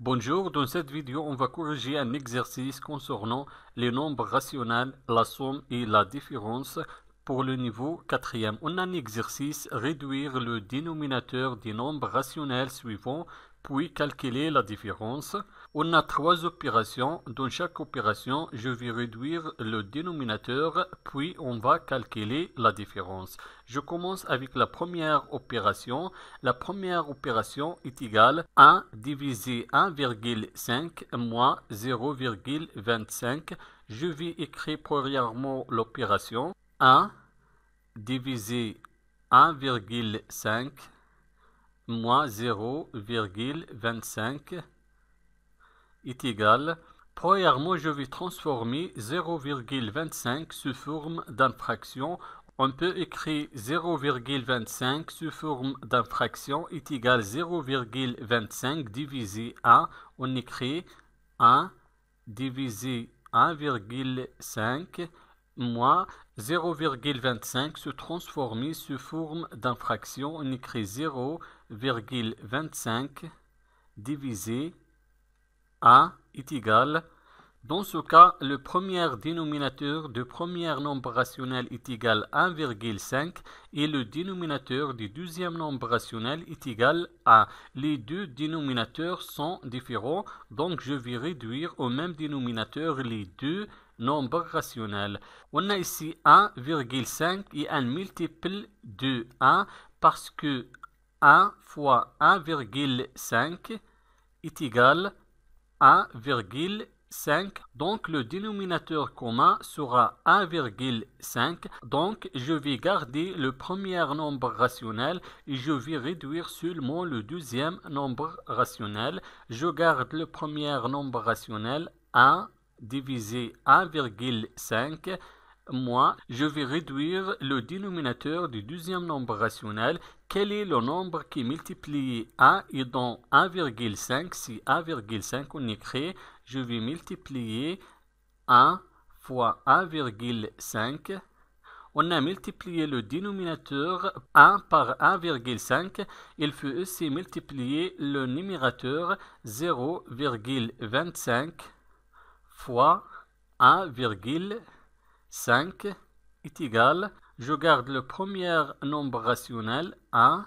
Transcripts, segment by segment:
Bonjour, dans cette vidéo, on va corriger un exercice concernant les nombres rationnels, la somme et la différence pour le niveau 4e. On a un exercice, réduire le dénominateur des nombres rationnels suivants, puis calculer la différence. On a trois opérations. Dans chaque opération, je vais réduire le dénominateur, puis on va calculer la différence. Je commence avec la première opération. La première opération est égale à 1 divisé 1,5 moins 0,25. Je vais écrire premièrement l'opération 1 divisé 1,5 moins 0,25 est égal. Premièrement, je vais transformer 0,25 sous forme d'une fraction. On peut écrire 0,25 sous forme d'une fraction est égal 0,25 divisé 1. On écrit 1 divisé 1,5 moins 0,25 se transformer sous forme d'une fraction. On écrit 0,25 divisé 1 est égal. Dans ce cas, le premier dénominateur du premier nombre rationnel est égal à 1,5 et le dénominateur du deuxième nombre rationnel est égal à 1. Les deux dénominateurs sont différents, donc je vais réduire au même dénominateur les deux nombres rationnels. On a ici 1,5 et un multiple de 1 parce que 1 fois 1,5 est égal à 1,5. Donc le dénominateur commun sera 1,5. Donc je vais garder le premier nombre rationnel et je vais réduire seulement le deuxième nombre rationnel. Je garde le premier nombre rationnel 1 divisé 1,5. Moi, je vais réduire le dénominateur du deuxième nombre rationnel. Quel est le nombre qui multiplie 1 et dans 1,5? Si 1,5 on écrit, je vais multiplier 1 fois 1,5. On a multiplié le dénominateur 1 par 1,5. Il faut aussi multiplier le numérateur 0,25 fois 1,5 est égal. Je garde le premier nombre rationnel 1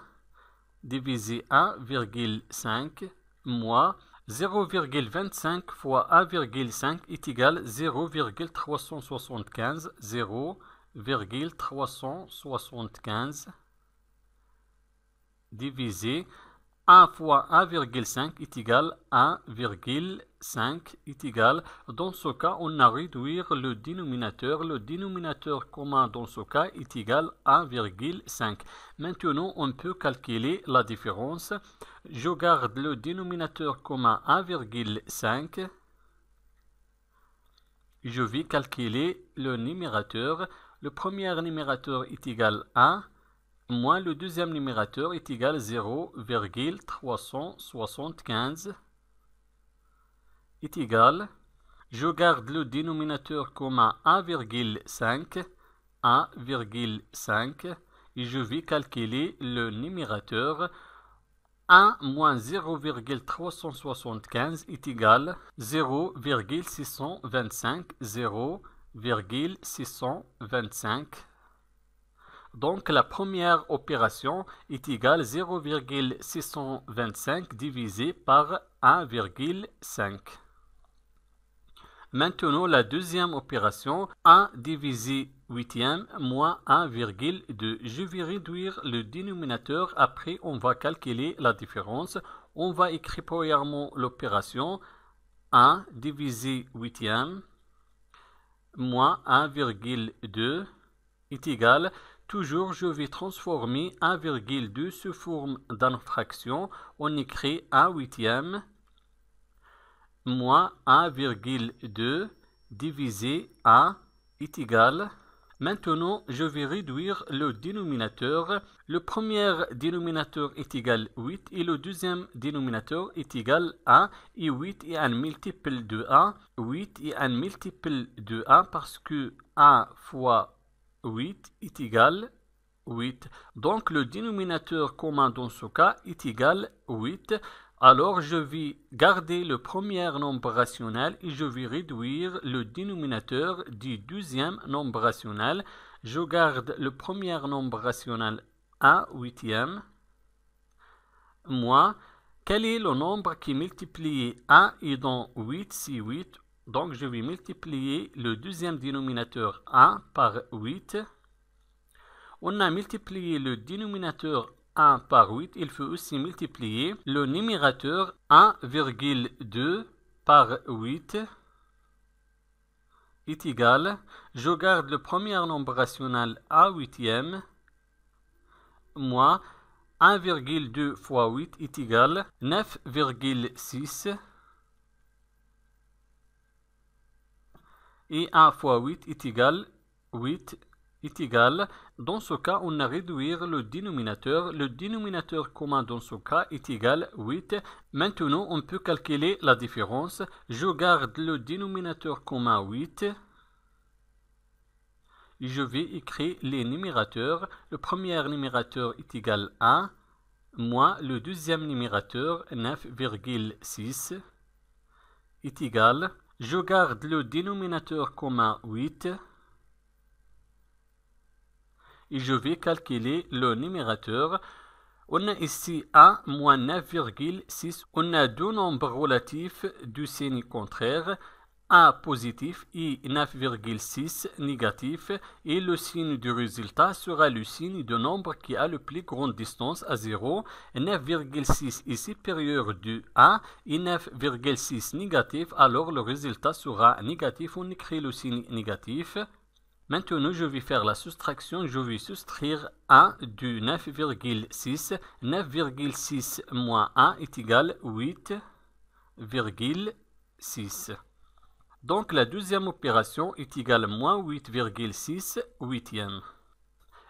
divisé 1,5 moins 0,25 fois 1,5 est égal 0,375. 0,375 divisé 1 fois 1,5 est égal 1,5 est égal. Dans ce cas, on a réduit le dénominateur. Le dénominateur commun dans ce cas est égal à 1,5. Maintenant, on peut calculer la différence. Je garde le dénominateur commun 1,5. Je vais calculer le numérateur. Le premier numérateur est égal à 1. Moins le deuxième numérateur est égal à 0,375 est égal. Je garde le dénominateur commun 1,5 et je vais calculer le numérateur. 1 moins 0,375 est égal 0,625. 0,625. Donc la première opération est égale 0,625 divisé par 1,5. Maintenant la deuxième opération, 1 divisé 8e moins 1,2. Je vais réduire le dénominateur, après on va calculer la différence. On va écrire premièrement l'opération 1 divisé 8e moins 1,2 est égal. Toujours, je vais transformer 1,2 sous forme d'une fraction. On écrit 1 huitième moins 1,2 divisé 1 est égal. Maintenant, je vais réduire le dénominateur. Le premier dénominateur est égal 8 et le deuxième dénominateur est égal 1. Et 8 est un multiple de 1. 8 est un multiple de 1 parce que 1 fois 8 est égal 8. Donc le dénominateur commun dans ce cas est égal 8. Alors, je vais garder le premier nombre rationnel et je vais réduire le dénominateur du deuxième nombre rationnel. Je garde le premier nombre rationnel 1/8. Moi, quel est le nombre qui multiplie 1 et dans 8, c'est 8. Donc, je vais multiplier le deuxième dénominateur 1 par 8. On a multiplié le dénominateur 1 par 8, il faut aussi multiplier le numérateur 1,2 par 8 est égal, je garde le premier nombre rationnel à 8e, moins 1,2 fois 8 est égal 9,6 et 1 fois 8 est égal 8 est égal. Dans ce cas, on a réduire le dénominateur. Le dénominateur commun dans ce cas est égal 8. Maintenant, on peut calculer la différence. Je garde le dénominateur commun 8. Et je vais écrire les numérateurs. Le premier numérateur est égal 1, moins le deuxième numérateur 9,6 est égal. Je garde le dénominateur commun 8. Et je vais calculer le numérateur. On a ici 1 moins 9,6. On a deux nombres relatifs du signe contraire. 1 positif et 9,6 négatif. Et le signe du résultat sera le signe du nombre qui a le plus grande distance à 0. 9,6 est supérieur du 1 et 9,6 négatif. Alors le résultat sera négatif. On écrit le signe négatif. Maintenant, je vais faire la soustraction. Je vais soustraire 1 du 9,6. 9,6 moins 1 est égal 8,6. Donc, la deuxième opération est égale moins 8,6 huitième.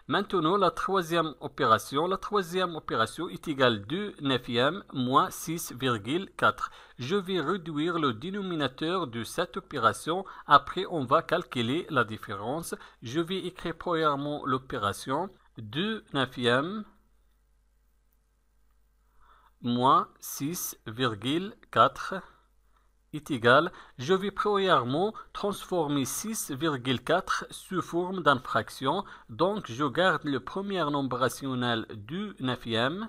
Maintenant, la troisième opération est égale 2 neuvième moins 6,4. Je vais réduire le dénominateur de cette opération. Après, on va calculer la différence. Je vais écrire premièrement l'opération 2 neuvième moins 6,4 est égal. Je vais premièrement transformer 6,4 sous forme d'une fraction. Donc, je garde le premier nombre rationnel du neuvième.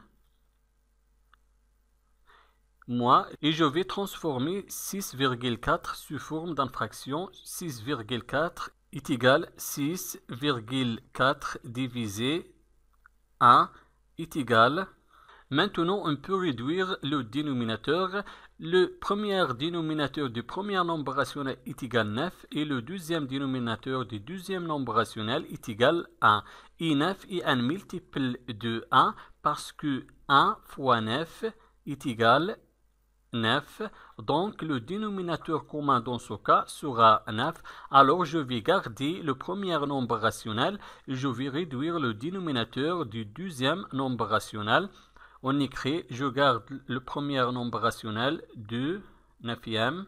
Et je vais transformer 6,4 sous forme d'une fraction. 6,4 est égal 6,4 divisé 1 est égal. Maintenant, on peut réduire le dénominateur. Le premier dénominateur du premier nombre rationnel est égal 9 et le deuxième dénominateur du deuxième nombre rationnel est égal 1. Et 9 est un multiple de 1 parce que 1 fois 9 est égal 9. Donc, le dénominateur commun dans ce cas sera 9. Alors, je vais garder le premier nombre rationnel et je vais réduire le dénominateur du deuxième nombre rationnel. On écrit, je garde le premier nombre rationnel 2 neuvième.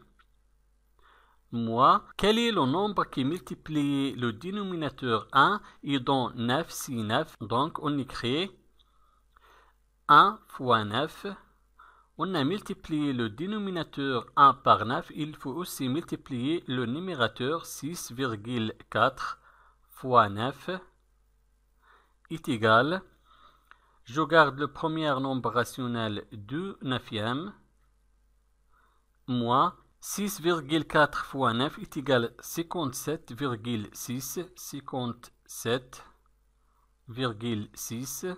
Quel est le nombre qui multiplie le dénominateur 1 et dans 9, c'est 9. Donc, on écrit 1 fois 9. On a multiplié le dénominateur 1 par 9. Il faut aussi multiplier le numérateur 6,4 fois 9 est égal. Je garde le premier nombre rationnel 2 neuvième moins 6,4 fois 9 est égal 57,6. 57,6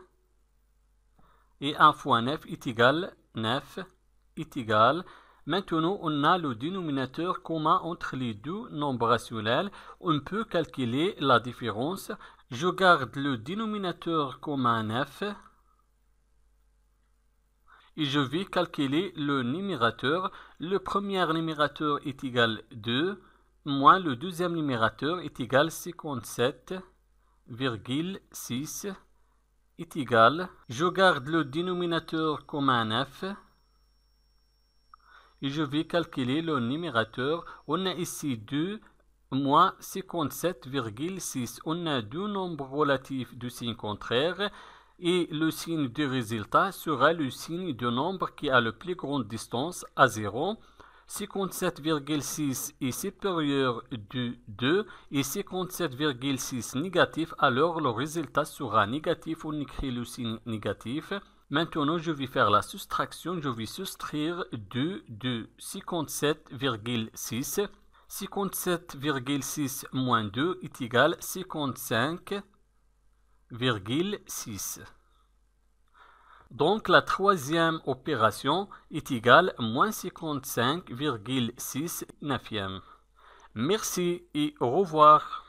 et 1 fois 9 est égal 9 est égal. Maintenant, on a le dénominateur commun entre les deux nombres rationnels. On peut calculer la différence. Je garde le dénominateur commun 9. Et je vais calculer le numérateur. Le premier numérateur est égal 2, moins le deuxième numérateur est égal 57,6 est égal. Je garde le dénominateur commun 9. Et je vais calculer le numérateur. On a ici 2 moins 57,6. On a deux nombres relatifs du signe contraire. et le signe du résultat sera le signe du nombre qui a la plus grande distance à 0. 57,6 est supérieur du 2 et 57,6 négatif, alors le résultat sera négatif. On écrit le signe négatif. Maintenant, je vais faire la soustraction. Je vais soustraire 2 de 57,6. 57,6 moins 2 est égal à 55,6. Donc, la troisième opération est égale à moins 55,6 neuvième. Merci et au revoir.